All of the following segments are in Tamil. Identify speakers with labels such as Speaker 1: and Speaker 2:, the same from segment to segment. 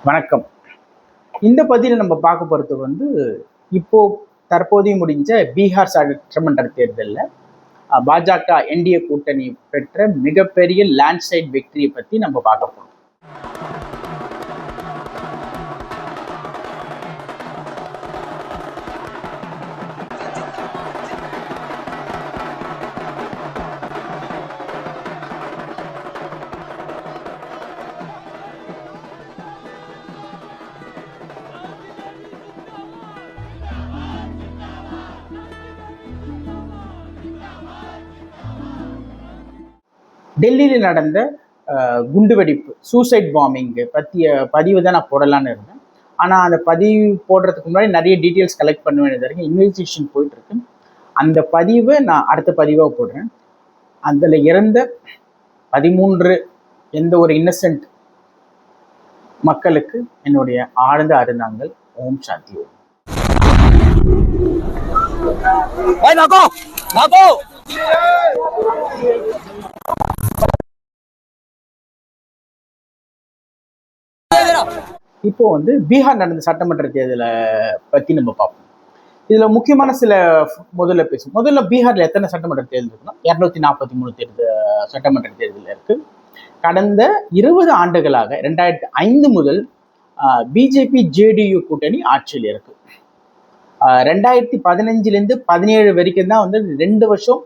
Speaker 1: வணக்கம். இந்த பதிவில் நம்ம பார்க்க போகிறது இப்போ தற்போதைய முடிஞ்ச பீகார் சட்டமன்ற தேர்தலில் பாஜக என்டிஏ கூட்டணி பெற்ற மிகப்பெரிய லேண்ட்ஸ்லைட் வெற்றியை பற்றி நம்ம பார்க்க போகிறோம். டெல்லியில் நடந்த குண்டுவெடிப்பு சூசைட் பாம்பிங்கு பற்றிய பதிவு தான் நான் போடலான்னு இருந்தேன். ஆனால் அந்த பதிவு போடுறதுக்கு முன்னாடி நிறைய டீட்டெயில்ஸ் கலெக்ட் பண்ண வேண்டியது இருக்கு. இன்வெஸ்டிகேஷன் போயிட்டுருக்கு. அந்த பதிவை நான் அடுத்த பதிவாக போடுறேன். அதில் இறந்த 13 எந்த ஒரு இன்னசென்ட் மக்களுக்கு என்னுடைய ஆழ்ந்த அருந்தாங்கள். ஓம் சாந்தி. இப்போ பீகார் நடந்த சட்டமன்ற தேர்தலை பத்தி நம்ம பார்ப்போம். இதுல முக்கியமான சில முதல்ல பீகார்ல எத்தனை சட்டமன்ற தேர்தல் இருக்குன்னா 243 சட்டமன்ற தேர்தல் இருக்கு. கடந்த 20 ஆண்டுகளாக 2005 முதல் பிஜேபி ஜேடியு கூட்டணி ஆட்சியில் இருக்கு. 2015 17 வரைக்கும் தான் 2 வருஷம்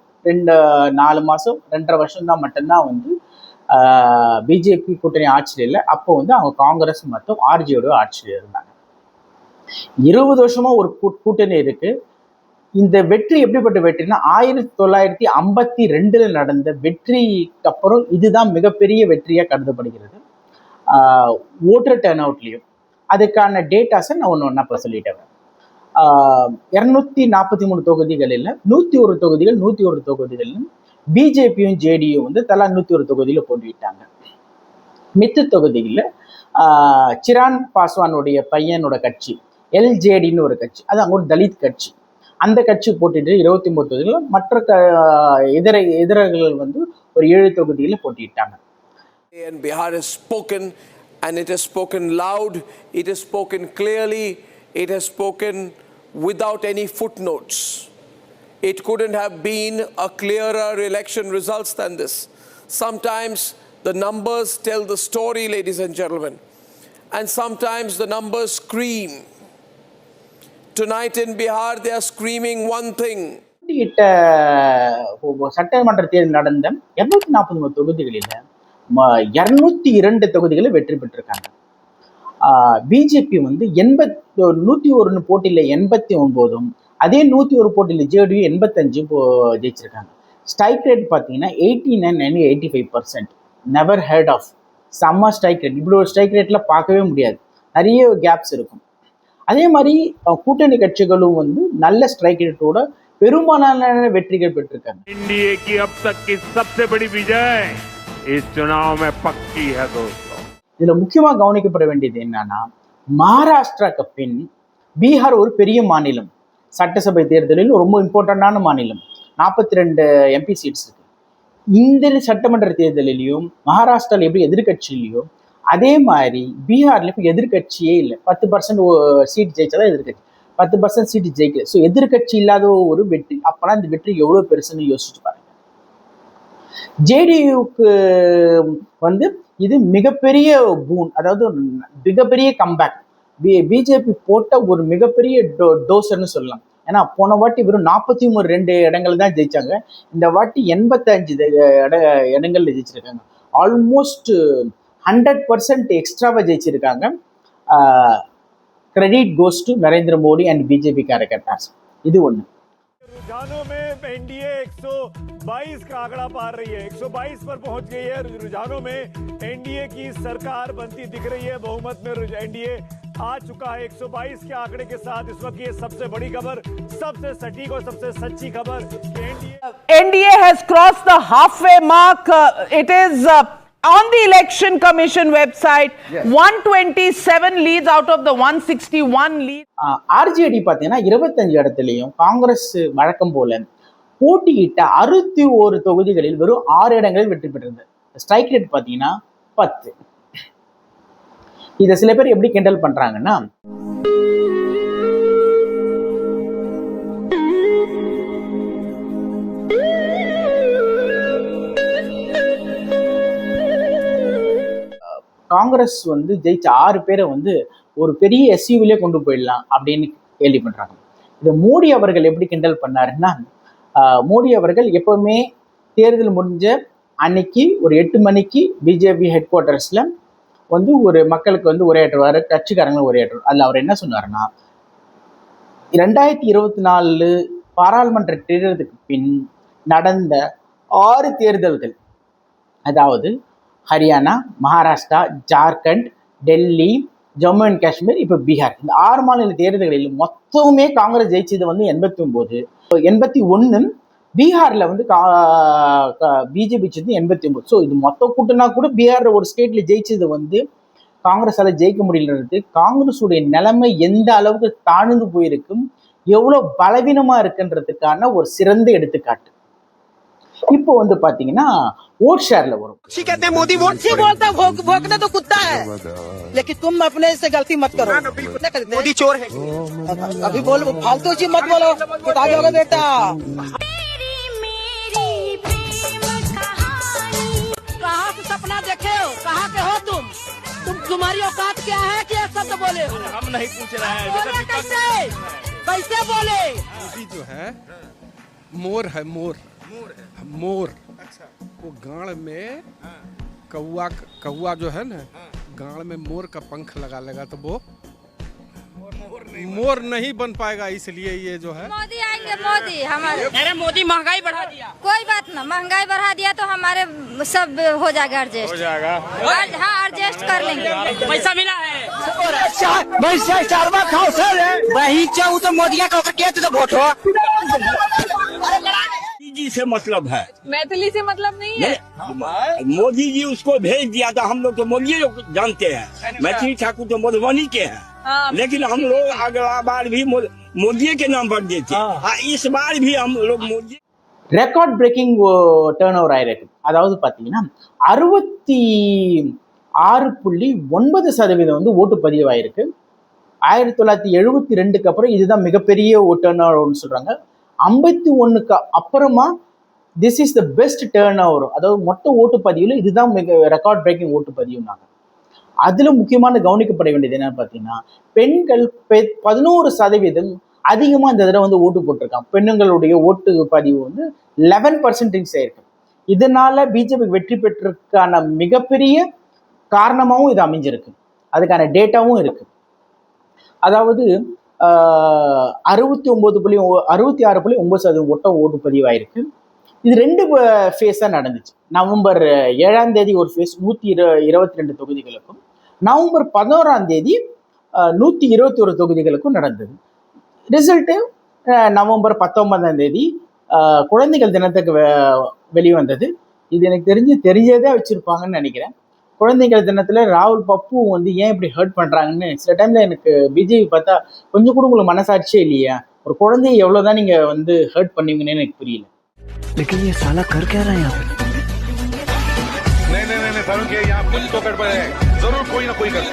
Speaker 1: 4 மாசம் 2.5 வருஷம் தான் மட்டும்தான் பிஜேபி கூட்டணி ஆட்சியில் இல்லை. அப்போ அவங்க காங்கிரஸ் மற்றும் ஆர்ஜேடியோட ஆட்சியில் இருந்தாங்க. 20 வருஷமா ஒரு கூட்டணி இருக்கு. இந்த வெற்றி எப்படிப்பட்ட வெற்றினா 1952 நடந்த வெற்றிக்கு அப்புறம் இதுதான் மிகப்பெரிய வெற்றியா கருதப்படுகிறது. ஓட்டர் டர்ன் அவுட்லையும் அதுக்கான டேட்டாஸை நான் ஒன்னா இப்போ சொல்லிட்டேன். 243 தொகுதிகளில் 101 தொகுதிகள் 101 தொகுதிகளிலும் பிஜேபியும் ஜேடியும் தலா 101 தொகுதியில போட்டிட்டாங்க. மித்த தொகுதிகளில் சிரான் பாஸ்வானுடைய பையனோட கட்சி எல்ஜேடின்னு ஒரு கட்சி, அது அங்க ஒரு தலித் கட்சி, அந்த கட்சி போட்டிட்டு 29 தொகுதிகள், மற்ற எதிரர்கள் ஒரு 7 தொகுதியில போட்டிட்டாங்க.
Speaker 2: Bihar has spoken, and it has spoken loud, it has spoken clearly, it has spoken without any footnotes. It couldn't have been a clearer election results than this. Sometimes the numbers tell the story, ladies and gentlemen, and sometimes the numbers scream. Tonight in Bihar they are screaming one thing.
Speaker 1: சட்டமன்ற தேர்தல் நடந்த 243 தொகுதிகளில் 202 தொகுதிகளை வெற்றி பெற்றிருக்காங்க. பிஜேபி 101 போட்டியில் 89, அதே 101 போட்டியில் ஜேடியு 85 ஜெயிச்சிருக்காங்க. ஸ்ட்ரைக் ரேட் பார்த்தீங்கன்னா 89 85%. Never heard of. செம்ம ஸ்ட்ரைக் ரேட். இப்படி ஒரு ஸ்ட்ரைக் ரேட்ல பார்க்கவே முடியாது. நிறைய கேப்ஸ் இருக்கும். அதே மாதிரி கூட்டணி கட்சிகளும் நல்ல ஸ்ட்ரைக் ரேட்டோட பெரும்பாலான வெற்றிகள் பெற்றிருக்காங்க.
Speaker 3: एनडीए की अब तक की सबसे बड़ी विजय इस चुनाव में पक्की है दोस्तों.
Speaker 1: இதுல முக்கியமா கவனிக்கப்பட வேண்டியது என்னன்னா, மகாராஷ்டிராக்கு பின் பீகார் ஒரு பெரிய மாநிலம். சட்டசபை தேர்தலில் ரொம்ப இம்பார்ட்டண்டான மாநிலம். 42 எம்பி சீட்ஸ் இருக்கு. இந்த சட்டமன்ற தேர்தலிலையும் மகாராஷ்டிரால எப்படி எதிர்கட்சியிலையும் அதே மாதிரி பீகார்ல இப்போ எதிர்கட்சியே இல்லை. 10% சீட் ஜெயிச்சாதான் எதிர்கட்சி, 10% சீட் ஜெயிக்கல. ஸோ எதிர்கட்சி இல்லாத ஒரு வெற்றி. அப்பனா இந்த வெற்றி எவ்வளவு பெருசுன்னு யோசிச்சு பாருங்க. ஜேடியுக்கு இது மிகப்பெரிய பூன், அதாவது மிகப்பெரிய கம்பேக். பிஜேபி போட்ட ஒரு மிகப்பெரிய டோசர்னு சொல்லலாம். ஏன்னா போன வாட்டி வெறும் 43 இடங்கள் தான் ஜெயிச்சாங்க. இந்த வாட்டி 85 இடங்கள்ல ஜெயிச்சிருக்காங்க. ஆல்மோஸ்ட் 100% எக்ஸ்ட்ராவா ஜெயிச்சிருக்காங்க. Credit goes to Narendra Modi and BJP कार्यकर्तास. இது ஒண்ணு.
Speaker 4: रुझानों में एनडीए 122 का आंकड़ा पार रही है, 122 पर पहुंच गई है. रुझानों में एनडीए की सरकार बनती दिख रही है. बहुमत में एनडीए आ चुका है 122 के आंकड़े के साथ. इस वक्त ये सबसे बड़ी खबर, सबसे सटीक और सबसे सच्ची खबर कि
Speaker 5: NDA has crossed the halfway mark. It is on the election commission website. Yes. 127 leads out of the 161 leads.
Speaker 1: RJD பார்த்தீங்கன்னா 25 இடத்துலையும் காங்கிரஸ் வழக்கம் போல போட்டியிட்ட 61 தொகுதிகளில் வெறும் 6 இடங்களில் வெற்றி பெற்றிருந்தது. ஸ்ட்ரைக் ரேட் பார்த்தீங்கன்னா 10. இதை சில பேர் எப்படி கிண்டல் பண்றாங்கன்னா, காங்கிரஸ் வந்து ஜெயிச்ச 6 பேரை வந்து ஒரு பெரிய எஸ்யூவிலே கொண்டு போயிடலாம் அப்படின்னு கேள்வி பண்றாங்க. இதை மோடி அவர்கள் எப்படி கிண்டல் பண்ணாருன்னா, மோடி அவர்கள் எப்பவுமே தேர்தல் முடிஞ்ச அன்னைக்கு ஒரு 8 மணிக்கு பிஜேபி ஹெட் குவார்ட்டர்ஸ்ல வந்து ஒரு மக்களுக்கு வந்து உரையாற்றுவார், கட்சிக்காரங்களும் உரையாற்றுவார். அதில் அவர் என்ன சொன்னாருன்னா, 2024 பாராளுமன்ற தேர்தலுக்கு பின் நடந்த 6 தேர்தல்கள், அதாவது ஹரியானா, மகாராஷ்டிரா, ஜார்க்கண்ட், டெல்லி, ஜம்மு அண்ட் காஷ்மீர், இப்போ பீகார், இந்த 6 மாநில தேர்தல்களில் மொத்தமே காங்கிரஸ் ஜெயிச்சது வந்து 89, 81 பீகார்ல வந்து பிஜேபி ஜெயிச்சது 89. ஸோ இது மொத்த கூட்டம்னா கூட பீகார்ல ஒரு ஸ்டேட்ல ஜெயிச்சது வந்து காங்கிரஸால ஜெயிக்க முடியலன்றது காங்கிரஸுடைய நிலைமை எந்த அளவுக்கு தாழ்ந்து போயிருக்கும், எவ்வளவு பலவீனமா இருக்குன்றதுக்கான ஒரு சிறந்த எடுத்துக்காட்டு. இப்போ வந்து பாத்தீங்கன்னா वोट शेयर वरुण
Speaker 6: कहते हैं मोदी वोट से बोलता है, भोंकना तो कुत्ता है, लेकिन तुम अपने से गलती मत करो। मोदी चोर है, अभी बोल फालतू चीज मत बोलो, आगे होगा बेटा। कहाँ से सपना देखे हो, कहाँ के हो तुम तुम्हारी औकात क्या है कि शब्द बोले हो?
Speaker 4: हम नहीं पूछ रहे हैं
Speaker 6: कैसे बोले।
Speaker 7: मोदी जो है मोर है, मोर वो गाड़ में कौआ जो है ना, गाड़ में मोर का पंख लगा लेगा तो वो मोर नहीं बन पाएगा, इसलिए ये जो है
Speaker 8: मोदी आएंगे, मोदी हमारे।
Speaker 6: अरे मोदी महंगाई बढ़ा दिया।
Speaker 8: कोई बात ना, महंगाई बढ़ा दिया तो हमारे सब हो जाएगा एडजस्ट, हाँ एडजस्ट कर लेंगे।
Speaker 6: पैसा मिला है वही चाहूँ तो मोदी का वोट हो।
Speaker 9: जी से मतलब है,
Speaker 8: मैथिली से मतलब नहीं है।
Speaker 9: मोदी जी उसको भेज दिया था, हम लोग तो मोदी जानते हैं, मैथिली ठाकुर तो मधुबनी के हैं, लेकिन हम लोग अगला बार भी मोदी के नाम पर देते, इस बार भी हम लोग Modi.
Speaker 1: Record braking turn over ஆயிருக்கு. அதாவது பார்த்தீங்கன்னா 66.9% வந்து ஓட்டு பதிவாயிருக்கு. 1972க்கு அப்புறம் இதுதான் மிகப்பெரிய டேர்ன் ஓவர்னு சொல்றாங்க. 51க்கு அப்புறமா this is the best turn over, அதாவது மொத்த ஓட்டு பதிவில் இதுதான் மிக ரெக்கார்ட் பிரேக்கிங் ஓட்டு பதிவுனாங்க. அதுல முக்கியமான கவனிக்கப்பட வேண்டியது என்னன்னு பார்த்தீங்கன்னா, பெண்கள் 11% அதிகமா இந்த தடவை வந்து ஓட்டு போட்டிருக்காங்க. பெண்களுடைய ஓட்டு பதிவு வந்து 11% ஆயிருக்கு. இதனால பிஜேபி வெற்றி பெற்றிருக்கான மிகப்பெரிய காரணமாகவும் இது அமைஞ்சிருக்கு, அதுக்கான டேட்டாவும் இருக்கு. அதாவது 66.9% ஓட்டு பதிவாயிருக்கு. இது 2 ஃபேஸா நடந்துச்சு. நவம்பர் 7ஆம் தேதி ஒரு ஃபேஸ் 122 தொகுதிகளுக்கும், நவம்பர் 11ஆம் தேதி 121 தொகுதிகளுக்கும் நடந்தது. ரிசல்ட்டு நவம்பர் 19ஆம் தேதி குழந்தைகள் தினத்துக்கு வெளிவந்தது. இது எனக்கு தெரிஞ்சதே வச்சிருப்பாங்கன்னு நினைக்கிறேன். குழந்தைகள் தினத்துல ராகுல் பப்பு வந்து ஏன் இப்படி ஹர்ட் பண்றாங்கன்னு சில டைம்ல எனக்கு பிஜேபி பார்த்தா கொஞ்சம் கூட உங்களுக்கு மனசாட்சியே இல்லையா? ஒரு குழந்தைய எவ்வளவுதான் நீங்க வந்து ஹர்ட் பண்ணுவீங்கன்னு எனக்கு புரியல.
Speaker 10: लेकिन ये साला कर क्या रहा है यहाँ पे?
Speaker 3: नहीं तरुण के यहाँ कुछ तो गड़बड़ है, जरूर कोई ना कोई कर।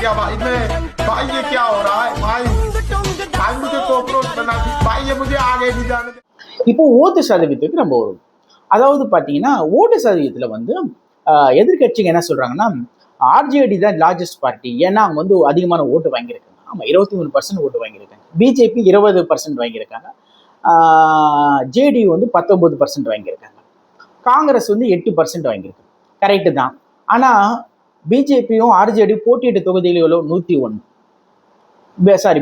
Speaker 11: क्या भाई ये क्या हो रहा है भाई मुझे कॉकरोच बना दी भाई, ये मुझे आगे नहीं जाने।
Speaker 1: இப்போ ஓட்டு சதவீதத்துக்கு நம்ம வரும். அதாவது பாத்தீங்கன்னா ஓட்டு சதவீதத்துல வந்து எதிர்கட்சிங்க என்ன சொல்றாங்கன்னா, ஆர்ஜேடி தான் லார்ஜஸ்ட் பார்ட்டி, ஏன்னா அவங்க வந்து அதிகமான ஓட்டு வாங்கியிருக்காங்க. ஆமா, 23% ஓட்டு வாங்கியிருக்காங்க. பிஜேபி 20% வாங்கியிருக்காங்க. ஜேடியு வந்து 19% வாங்கியிருக்காங்க. காங்கிரஸ் வந்து 8% வாங்கியிருக்கு. கரெக்டு தான். ஆனா பிஜேபியும் ஆர்ஜேடியும் போட்டியிட்ட தொகுதிகள் 101.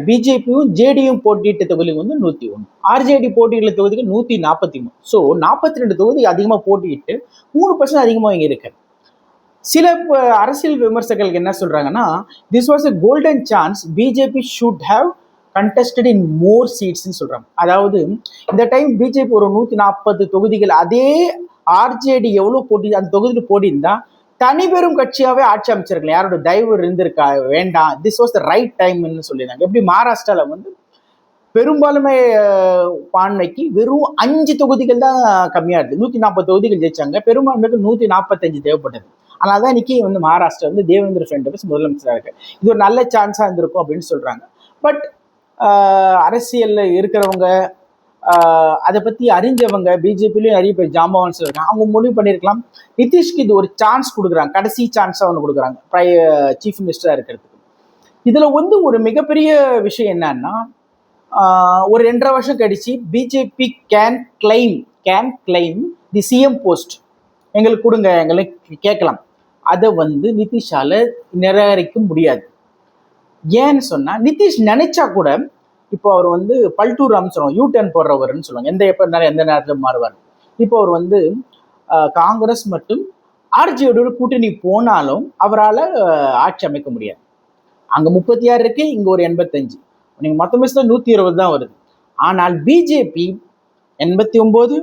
Speaker 1: பிஜேபியும் ஜேடியும் போட்டியிட்ட தொகுதிகள் வந்து 101. ஆர்ஜேடி போட்டியிட்ட தொகுதிகள் 143. ஸோ 42 தொகுதி அதிகமாக போட்டியிட்டு 3% அதிகமாக இங்கே இருக்கு. சில அரசியல் விமர்சகர்கள் என்ன சொல்றாங்கன்னா, this was a golden chance, BJP should have contested in more seats ன்னு சொல்றாங்க. அதாவது இந்த டைம் பிஜேபி ஒரு 140 தொகுதிகள், அதே ஆர்ஜேடி எவ்வளவு போட்டி அந்த தொகுதியில் போட்டி இருந்தா தனி பெரும் கட்சியாவே ஆட்சி அமைச்சிருக்கலாம். யாரோட தயவு இருந்திருக்கா வேண்டாம், திஸ் வாஸ் த ரைட் டைம்னு சொல்லியிருந்தாங்க. எப்படி மகாராஷ்டிரால வந்து பெரும்பாலுமே பான்மைக்கு வெறும் 5 தொகுதிகள் தான் கம்மியா இருக்கு, 140 தொகுதிகள் ஜெயிச்சாங்க. பெரும்பான்மைக்கு 145 தேவைப்பட்டது. அதனால தான் இன்னைக்கு வந்து மகாராஷ்டிரா வந்து தேவேந்திர ஃபட்னவிஸ் முதலமைச்சராக இருக்கு. இது ஒரு நல்ல சான்ஸா இருந்திருக்கும் அப்படின்னு சொல்றாங்க. பட் அரசியல்ல இருக்கிறவங்க, அதை பத்தி அறிஞ்சவங்க, பிஜேபிலையும் நிறைய பேர் ஜாம்பவான்ஸ் இருக்காங்க, அவங்க முடிவு பண்ணியிருக்கலாம் நிதிஷ்க்கு இது ஒரு சான்ஸ் கொடுக்குறாங்க, கடைசி சான்ஸா ஒன்று கொடுக்குறாங்க சீஃப் மினிஸ்டரா இருக்கிறதுக்கு. இதுல வந்து ஒரு மிகப்பெரிய விஷயம் என்னன்னா, ஒரு 2.5 வருஷம் கழிச்சு BJP can claim the CM post, எங்களுக்கு கொடுங்க, எங்களுக்கு கேட்கலாம். அதை வந்து நிதிஷால நிராகரிக்க முடியாது. ஏன்னு சொன்னா நிதிஷ் நினைச்சா கூட, இப்போ அவர் வந்து பல்டூராம் சொல்லுவாங்க, யூ-டர்ன் போடுறவர்னு சொல்லுவாங்க, எந்த நேரத்தில் மாறுவார். இப்போ அவர் வந்து காங்கிரஸ் மற்றும் ஆர்ஜேடியோட கூட்டணி போனாலும் அவரால் ஆட்சி அமைக்க முடியாது. அங்க 36 இருக்கு, இங்க ஒரு 85, நீங்க மொத்தமே 120 தான் வருது. ஆனால் பிஜேபி 89,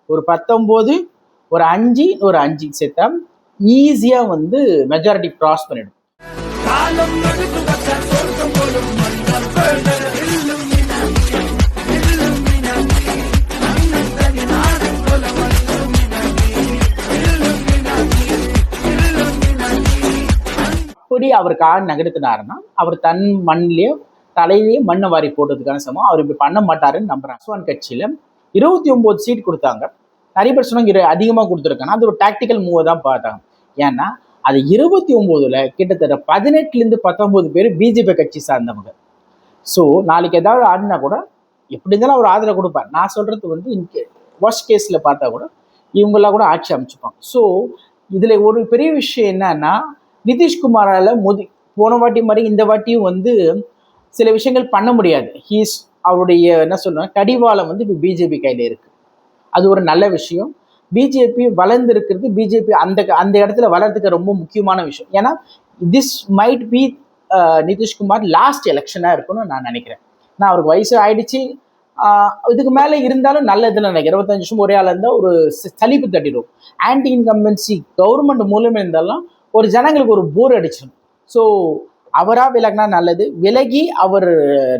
Speaker 1: ஒரு 19, ஒரு 5 சேர்த்தா ஈஸியா வந்து மெஜாரிட்டி கிராஸ் பண்ணிடும். அப்படி அவர் கால் நகர்த்தினாருன்னா அவர் தன் மண்ணிலேயே தலையிலேயே மண்ணை வாரி போட்டதுக்கான சமம். அவர் இப்படி பண்ண மாட்டாருன்னு நம்புறாங்க. பாஸ்வான் கட்சியில 29 சீட் கொடுத்தாங்க. நிறைய பேர் சொன்னாங்க அதிகமாக கொடுத்துருக்காங்க. அது ஒரு டாக்டிக்கல் மூவை தான் பார்த்தாங்க. ஏன்னா அது 29ல கிட்டத்தட்ட 18லேருந்து 19 பேர் பிஜேபி கட்சி சார்ந்தவங்க. ஸோ நாளைக்கு ஏதாவது ஆடினா கூட எப்படி இருந்தாலும் அவர் ஆதரவு கொடுப்பார். நான் சொல்றது வந்து ஒர்ஸ்ட் கேஸ்ல பார்த்தா கூட இவங்களாம் கூட ஆட்சி அமைச்சுப்பாங்க. ஸோ இதுல ஒரு பெரிய விஷயம் என்னன்னா, நிதிஷ்குமாரால போன வாட்டி மாதிரி இந்த வாட்டியும் வந்து சில விஷயங்கள் பண்ண முடியாது. அவருடைய என்ன சொல்றாங்க, கடிவாளம் வந்து இப்போ பிஜேபி கையில இருக்கு. அது ஒரு நல்ல விஷயம். பிஜேபி வளர்ந்து இருக்கிறது, பிஜேபி அந்த இடத்துல வளர்றதுக்கு ரொம்ப முக்கியமான விஷயம். ஏன்னா this might be Nitish Kumar last எலெக்ஷனா இருக்கும்னு நான் நினைக்கிறேன். நான் அவருக்கு வயசு ஆயிடுச்சு, இதுக்கு மேலே இருந்தாலும் நல்லதுன்னு நினைக்கிறேன். 25 வருஷம் ஒரே ஆள் இருந்தால் ஒரு சலிப்பு தட்டிடும். ஆன்டி இன்கம்பன்சி கவர்மெண்ட் மூலமே இருந்தாலும் ஒரு ஜனங்களுக்கு ஒரு போர் அடிச்சிடும். ஸோ அவரா விலகினா நல்லது. விலகி அவர்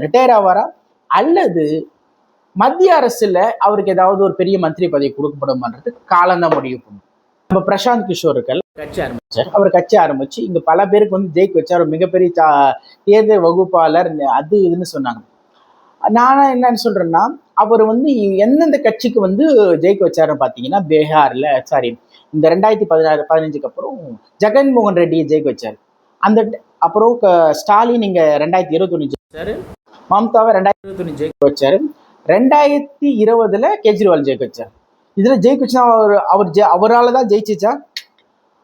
Speaker 1: ரிட்டையர் ஆவாரா, அல்லது மத்திய அரசுல அவருக்கு ஏதாவது ஒரு பெரிய மந்திரி பதவி கொடுக்கப்படும்ன்றது காலம்தான் முடிவு பண்ணும். நம்ம பிரசாந்த் கிஷோர் கட்சி ஆரம்பிச்சார். அவர் கட்சி ஆரம்பிச்சு இங்க பல பேருக்கு வந்து ஜெயிக்க வச்சார். மிகப்பெரிய தேர்தல் வகுப்பாளர் அது இதுன்னு சொன்னாங்க. நான் என்னன்னு சொல்றேன்னா, அவர் வந்து எந்தெந்த கட்சிக்கு வந்து ஜெயிக்க வச்சாருன்னு பார்த்தீங்கன்னா, பீகார்ல இந்த 2015க்கு அப்புறம் ஜெகன்மோகன் ரெட்டியை ஜெயிக்க வச்சாரு. அப்புறம் ஸ்டாலின் இங்க 2021 ஜெயிச்சாரு. மம்தாவை 2021 ஜெயிக்க வச்சாரு. 2020ல கெஜ்ரிவால் ஜெயிக்க வச்சார். இதுல ஜெயிக்க வச்சா அவரால் தான் ஜெயிச்சிச்சா?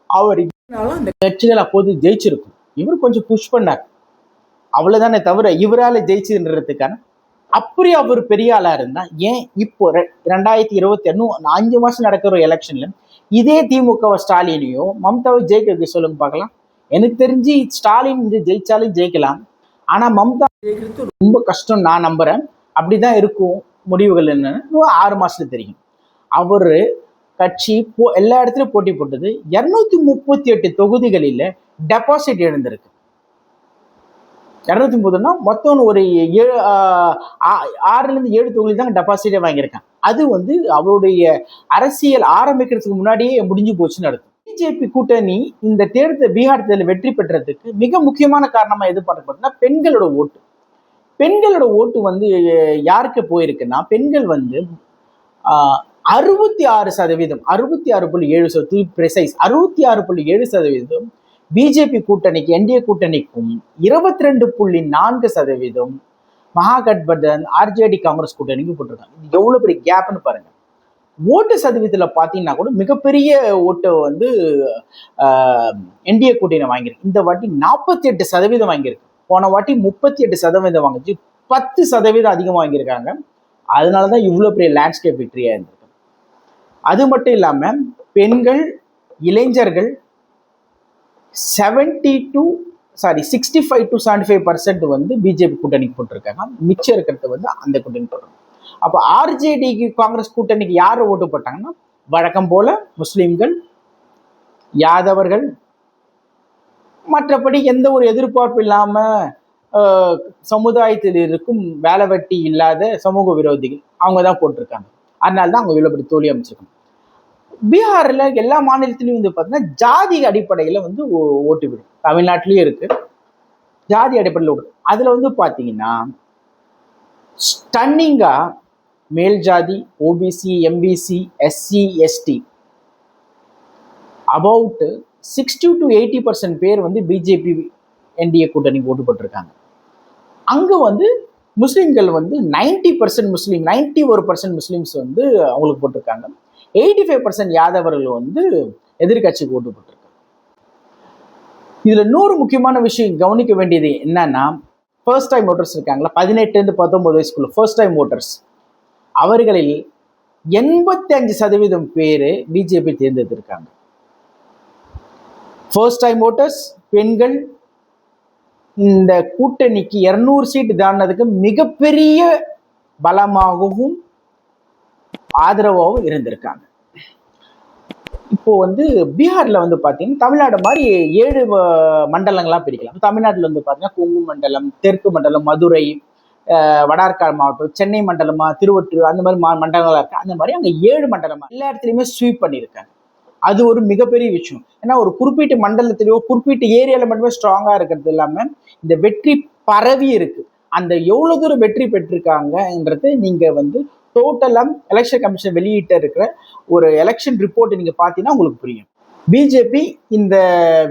Speaker 1: அவர் இந்த கட்சிகள் அப்போது ஜெயிச்சிருக்கும். இவர் கொஞ்சம் புஷ் பண்ணார், அவ்வளவுதானே தவிர இவரால் ஜெயிச்சுன்றதுக்கான அப்படி அவர் பெரிய ஆளா இருந்தா ஏன் இப்போ 2021 5 மாசம் நடக்கிற ஒரு எலெக்ஷன்ல இதே திமுக ஸ்டாலினையோ மம்தாவை ஜெயிக்க வைக்க சொல்லுங்க பார்க்கலாம். எனக்கு தெரிஞ்சு ஸ்டாலின் ஜெயிச்சாலும் ஜெயிக்கலாம், ஆனா மம்தா ஜெயிக்கிறது ரொம்ப கஷ்டம் நான் நம்புறேன். அப்படிதான் இருக்கும் முடிவுகள். என்னன்னு 6 மாசத்துல தெரியும். அவரு கட்சி எல்லா இடத்துலயும் போட்டி போட்டது. 238 தொகுதிகளில் டெபாசிட் எழுந்திருக்கு. 230னா மொத்தம் ஒரு 6லேருந்து 7 தொகுதி தான் டெபாசிட்டே வாங்கியிருக்காங்க. அது வந்து அவருடைய அரசியல் ஆரம்பிக்கிறதுக்கு முன்னாடியே முடிஞ்சு போச்சுன்னு அர்த்தம். பிஜேபி கூட்டணி இந்த பீகார் தேர்தலில் வெற்றி பெற்றதுக்கு மிக முக்கியமான காரணமா எது பண்ணப்படுதுன்னா, பெண்களோட ஓட்டு. பெண்களோட ஓட்டு வந்து யாருக்கு போயிருக்குன்னா, பெண்கள் வந்து 66%, 66.7% ப்ரிசைஸ் 66.7% பிஜேபி கூட்டணிக்கு, என்டிஏ கூட்டணிக்கும் 22.4% மகாகட்பந்தன் ஆர்ஜேடி காங்கிரஸ் கூட்டணிக்கு போட்டிருக்காங்க. இது எவ்வளவு பெரிய கேப்னு பாருங்க. ஓட்டு சதவீதத்துல பாத்தீங்கன்னா கூட மிகப்பெரிய ஓட்டை வந்து என்டிஏ கூட்டணி வாங்கியிருக்கு. இந்த வாட்டி 48% வாங்கியிருக்கு. போன வாட்டி 38% வாங்கிச்சு, 10% அதிகமாக வாங்கியிருக்காங்க. அதனாலதான் இவ்வளவு பெரிய லேண்ட்ஸ்கேப் விக்டரியா இருந்திருக்கு. அது மட்டும் இல்லாம பெண்கள், இளைஞர்கள் 70 to சாரி 65 to 75% வந்து பிஜேபி கூட்டணிக்கு போட்டிருக்காங்க. மிச்சம் இருக்கிறது வந்து அந்த கூட்டணி போடுறாங்க. அப்போ ஆர்ஜேடிக்கு காங்கிரஸ் கூட்டணிக்கு யார் ஓட்டு போட்டாங்கன்னா வழக்கம் போல முஸ்லிம்கள், யாதவர்கள், மற்றபடி எந்த ஒரு எதிர்பார்ப்பு இல்லாம சமுதாயத்தில் இருக்கும் வேலை வெட்டி இல்லாத சமூக விரோதிகள் அவங்க தான் போட்டிருக்காங்க. அதனால தான் அவங்க இவ்வளவு தோல்வி அமைச்சிருக்காங்க. பீகார்ல எல்லா மாநிலத்திலையும் வந்து பார்த்தீங்கன்னா ஜாதி அடிப்படையில வந்து ஓட்டு விடும். தமிழ்நாட்டிலயும் இருக்கு, ஜாதி அடிப்படையில் ஓட்டு. அதுல வந்து பாத்தீங்கன்னா ஸ்டன்னிங்கா மேல் ஜாதி, OBC, MBC, SC, ST about 60 to 80% பேர் வந்து பிஜேபி என்டிஏ கூட்டணி ஓட்டு போட்டிருக்காங்க. அங்க வந்து முஸ்லிம்கள் வந்து 90% முஸ்லீம், 91% முஸ்லிம்ஸ் வந்து அவங்களுக்கு போட்டிருக்காங்க. 85% யாதவர்கள் வந்து எதிர்கட்சிக்கு ஓட்டு போட்டிருக்காங்க. இதுல இன்னொரு முக்கியமான விஷயம் கவனிக்க வேண்டியது என்னன்னா, ஃபர்ஸ்ட் டைம் ஓட்டர்ஸ் இருக்காங்களா, 18 to 19 வயசுக்குள்ள ஃபர்ஸ்ட் டைம் ஓட்டர்ஸ், அவர்களில் 85% பேரு பிஜேபி தேர்ந்தெடுத்திருக்காங்க. ஃபர்ஸ்ட் டைம் ஓட்டர்ஸ் பெண்கள் இந்த கூட்டணிக்கு 200 சீட் தாண்டதுக்கு மிகப்பெரிய பலமாகவும் ஆதரவாகவும் இருந்திருக்காங்க. இப்போ வந்து பீகார்ல வந்து பாத்தீங்கன்னா தமிழ்நாடு மாதிரி 7 மண்டலங்களா பிரிக்கலாம். தமிழ்நாட்டில் வந்து பாத்தீங்கன்னா கொங்கு மண்டலம், தெற்கு மண்டலம், மதுரை, வடார்காடு மாவட்டம், சென்னை மண்டலமா, திருவொற்றியூர், அந்த மாதிரி மண்டலங்களா இருக்கு. அந்த மாதிரி அங்க 7 மண்டலமா எல்லா இடத்துலையுமே ஸ்வீப் பண்ணியிருக்காங்க. அது ஒரு மிகப்பெரிய விஷயம். ஏன்னா ஒரு குறிப்பிட்ட மண்டலத்திலேயோ குறிப்பிட்ட ஏரியால மட்டுமே ஸ்ட்ராங்கா இருக்கிறது இல்லாம இந்த வெற்றி பரவி இருக்கு. அந்த எவ்வளவு தூரம் வெற்றி பெற்றிருக்காங்கன்றது நீங்க வந்து டோட்டலா எலெக்ஷன் கமிஷன் வெளியிட்ட இருக்கிற ஒரு எலெக்ஷன் ரிப்போர்ட் நீங்க பாத்தீங்கன்னா உங்களுக்கு புரியும். பிஜேபி இந்த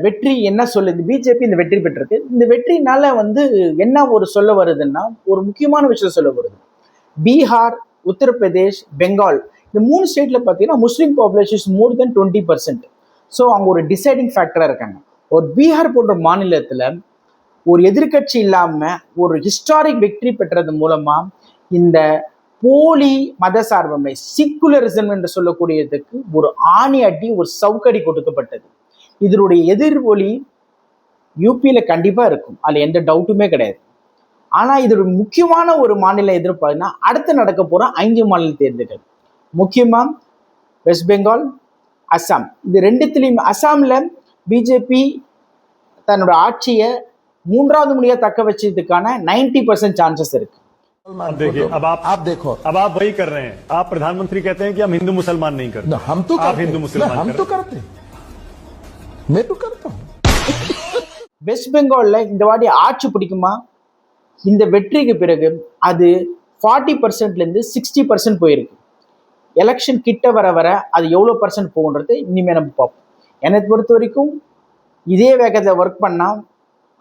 Speaker 1: வெற்றி என்ன சொல்லுது, பிஜேபி இந்த வெற்றி பெற்றிருக்கு. இந்த வெற்றினால வந்து என்ன ஒரு சொல்ல வருதுன்னா ஒரு முக்கியமான விஷயம் சொல்ல வருது. பீகார், உத்தரப்பிரதேஷ், பெங்கால் இந்த 3 ஸ்டேட்ல பார்த்தீங்கன்னா முஸ்லீம் பாப்புலேஷன் மோர் தென் 20%. ஸோ அவங்க ஒரு டிசைடிங் ஃபேக்டரா இருக்காங்க. ஒரு பீகார் போன்ற மாநிலத்துல ஒரு எதிர்கட்சி இல்லாம ஒரு ஹிஸ்டாரிக் வெற்றி பெற்றது மூலமா இந்த போலி மத சார்பமை செக்குலரிசம் என்று சொல்லக்கூடியதுக்கு ஒரு ஆணி அடி, ஒரு சவுக்கடி கொடுக்கப்பட்டது. இதனுடைய எதிர்வொலி யூபியில கண்டிப்பா இருக்கும், அதுல எந்த டவுட்டுமே கிடையாது. ஆனா இது ஒரு முக்கியமான ஒரு மாநில எதிர்பார்த்தீங்கன்னா அடுத்து நடக்க போற 5 மாநில தேர்தல்கள், முக்கியமா வெஸ்ட் பெங்கால், அசாம். இது ரெண்டுத்திலையும் அசாம்ல பிஜேபி தன்னோட ஆட்சியை 3வது முறையா தக்க வச்சதுக்கான 90% சான்சஸ் இருக்கு.
Speaker 4: अब देखिए, अब आप वही कर रहे हैं. आप प्रधानमंत्री कहते हैं कि हम हिंदू मुसलमान नहीं करते.
Speaker 11: हम तो
Speaker 4: आप हिंदू मुसलमान
Speaker 11: हम तो करते हैं, मैं तो करता हूं.
Speaker 1: வெஸ்ட் பெங்கால்ல இந்த வாட்டி ஆட்சி பிடிக்குமா? இந்த வெற்றிக்கு பிறகு அது 40%ல இருந்து 60% போயிருக்கு. எலெக்ஷன் கிட்ட வர வர அது எவ்வளவு பர்சன்ட் போகுன்றது இனிமே நம்ம பார்ப்போம். என்னை பொறுத்த வரைக்கும் இதே வேகத்தை ஒர்க் பண்ணா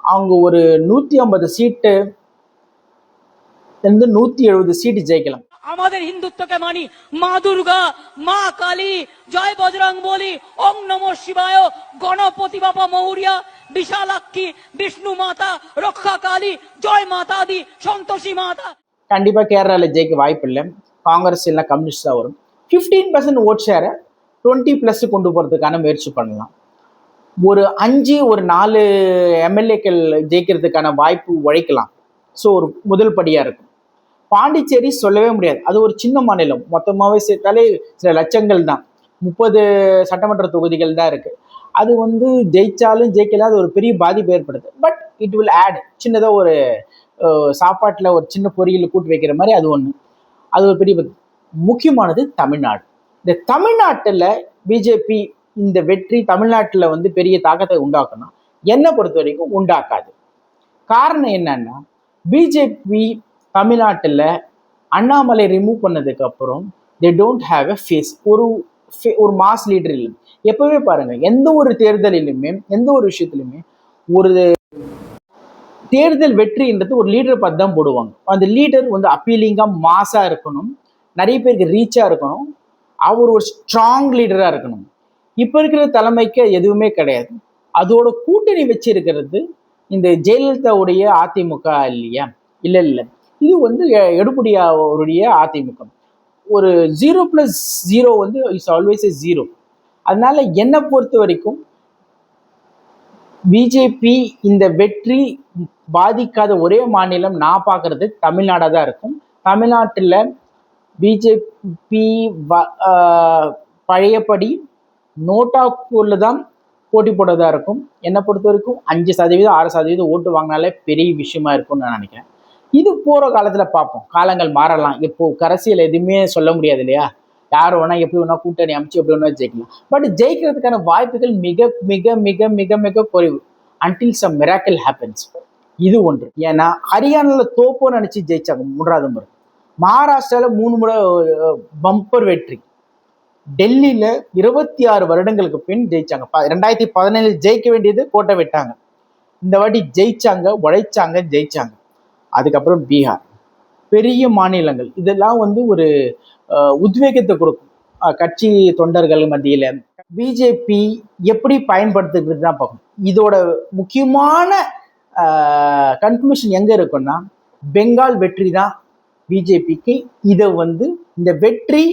Speaker 1: அவங்க ஒரு 150 சீட்டு இருந்து 170 சீட்டு ஜெயிக்கலாம்.
Speaker 6: আমাদের হিন্দুত্বকে মানি মা দুর্গা, মা কালী, জয় বজরং বলি, ওং নমঃ শিবায়, গণপতি বাবা মৌরিয়া, বিশালাক্ষী, বিষ্ণু মাতা, রক্ষা কালী, জয় মাতা দি, সন্তোষী মাতা.
Speaker 1: கண்டிப்பா கேரளால ஜெயிக்க வாய்ப்பு இல்லை. காங்கிரஸ் இல்லை கம்யூனிஸ்ட் தான் வரும். 15% ஓட் ஷேரை 20+ கொண்டு போறதுக்கான முயற்சி பண்ணலாம். ஒரு 5 ஒரு 4 எம்எல்ஏக்கள் ஜெயிக்கிறதுக்கான வாய்ப்பு உழைக்கலாம். ஸோ ஒரு முதல் படியா இருக்கும். பாண்டிச்சேரி சொல்லவே முடியாது, அது ஒரு சின்ன மாநிலம், மொத்தமாகவே சேர்த்தாலே சில லட்சங்கள் தான், 30 சட்டமன்ற தொகுதிகள் தான் இருக்கு. அது வந்து ஜெயிச்சாலும் ஜெயிக்கலாத ஒரு பெரிய பாதிப்பு ஏற்படுது. பட் இட் வில் ஆட், சின்னதாக ஒரு சாப்பாட்டில் ஒரு சின்ன பொரியல் கூட்டு வைக்கிற மாதிரி அது ஒன்று, அது ஒரு பெரிய. முக்கியமானது தமிழ்நாடு. இந்த தமிழ்நாட்டில் பிஜேபி இந்த வெற்றி தமிழ்நாட்டில் வந்து பெரிய தாக்கத்தை உண்டாக்கணும், என்னை பொறுத்த வரைக்கும் உண்டாக்காது. காரணம் என்னன்னா, பிஜேபி தமிழ்நாட்டில் அண்ணாமலை ரிமூவ் பண்ணதுக்கு அப்புறம் they don't have a face, ஒரு மாஸ் லீடர் இல்லை. எப்பவே பாருங்க, எந்த ஒரு தேர்தலிலுமே எந்த ஒரு விஷயத்திலுமே ஒரு தேர்தல் வெற்றின்றது ஒரு லீடரை பார்த்து தான் போடுவாங்க. அந்த லீடர் வந்து அப்பீலிங்கா மாஸா இருக்கணும், நிறைய பேருக்கு ரீச்சா இருக்கணும், அவர் ஒரு ஸ்ட்ராங் லீடரா இருக்கணும். இப்ப இருக்கிற தலைமைக்கு எதுவுமே கிடையாது. அதோட கூட்டணி வச்சிருக்கிறது இந்த ஜெயலலிதாவுடைய அதிமுக இல்லையா? இல்ல, இது வந்து எடுபடியாவுடைய அதிமுக. ஒரு 0+0 வந்து இஸ் ஆல்வேஸ் 0. அதனால என்னை பொறுத்த வரைக்கும் பிஜேபி இந்த வெற்றி பாதிக்காத ஒரே மாநிலம் நான் பார்க்கறது தமிழ்நாடாக தான் இருக்கும். தமிழ்நாட்டில் பிஜேபி பழையபடி நோட்டாக்குள்ள தான் போட்டி போடுறதா இருக்கும். என்னை பொறுத்த வரைக்கும் 5% 6% ஓட்டு வாங்கினாலே பெரிய விஷயமா இருக்கும்னு நான் நினைக்கிறேன். இது போகிற காலத்தில் பார்ப்போம், காலங்கள் மாறலாம். இப்போ அரசியல் எதுவுமே சொல்ல முடியாது இல்லையா, யார் வேணா எப்படி வேணா கூட்டணி அமைச்சு எப்படி வேணா ஜெயிக்கலாம். பட் ஜெயிக்கிறதுக்கான வாய்ப்புகள் மிக மிக மிக மிக மிக குறைவு until some miracle happens. இது ஒன்று. ஏன்னா ஹரியானாவில் தோப்போன்னு நினச்சி ஜெயிச்சாங்க 3வது முறை, மகாராஷ்டிராவில் 3 முறை பம்பர் வெற்றி, டெல்லியில 26 வருடங்களுக்கு பின் ஜெயிச்சாங்க. 2017 ஜெயிக்க வேண்டியது கோட்டை விட்டாங்க, இந்த வாட்டி ஜெயிச்சாங்க, உழைச்சாங்க, ஜெயிச்சாங்க. அதுக்கப்புறம் பீகார், பெரிய மாநிலங்கள், இதெல்லாம் ஒரு உத்வேகத்தை கொடுக்கும் கட்சி தொண்டர்கள் மத்தியில. பிஜேபி எப்படி பயன்படுத்துகிறது தான் பார்க்கணும். இதோட முக்கியமான கன்க்ளூஷன் எங்க இருக்குன்னா, பெங்கால் வெற்றி தான் பிஜேபிக்கு. இதை இந்த வெற்றி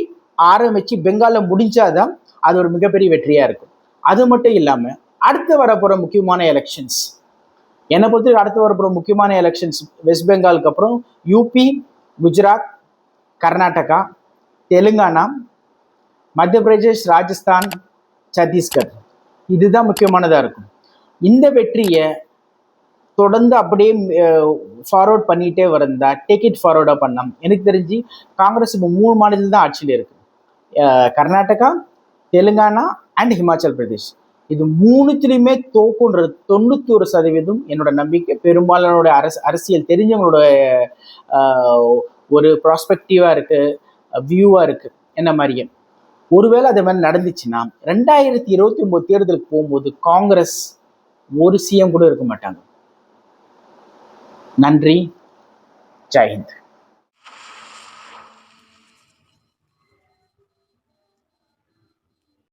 Speaker 1: ஆரம்பிச்சு பெங்கால்ல முடிஞ்சாதான் அது ஒரு மிகப்பெரிய வெற்றியா இருக்கும். அது மட்டும் இல்லாம அடுத்து வரப்போற முக்கியமான எலெக்ஷன்ஸ், என்னை பொறுத்தவரைக்கும் அடுத்து வரப்போற முக்கியமான எலெக்ஷன்ஸ் வெஸ்ட் பெங்காலுக்கு அப்புறம் யூபி, குஜராத், கர்நாடகா, தெலுங்கானா, மத்திய பிரதேஷ், ராஜஸ்தான், சத்தீஸ்கர், இதுதான் முக்கியமானதா இருக்கும். இந்த வெற்றியை தொடர்ந்து அப்படியே ஃபார்வர்ட் பண்ணிட்டே வரந்தா, டேக் இட் ஃபார்வர்டா பண்ணலாம். எனக்கு தெரிஞ்சு காங்கிரஸ் இப்போ 3 மாநிலம் தான் ஆட்சியில் இருக்கு, கர்நாடகா, தெலுங்கானா அண்ட் ஹிமாச்சல் பிரதேஷ். இது 3த்துலையுமே தோக்குன்றது 91% என்னோட நம்பிக்கை. பெரும்பாலானோட அரசியல் தெரிஞ்சவங்களோட ஒரு ப்ராஸ்பெக்டிவா இருக்கு, வியூவா இருக்கு என்ன மாதிரியே. ஒருவேளை அது மாதிரி நடந்துச்சுன்னா 2029 தேர்தலுக்கு போகும்போது காங்கிரஸ் ஒரு சிஎம் கூட இருக்க மாட்டாங்க. நன்றி, ஜெய் ஹிந்த்.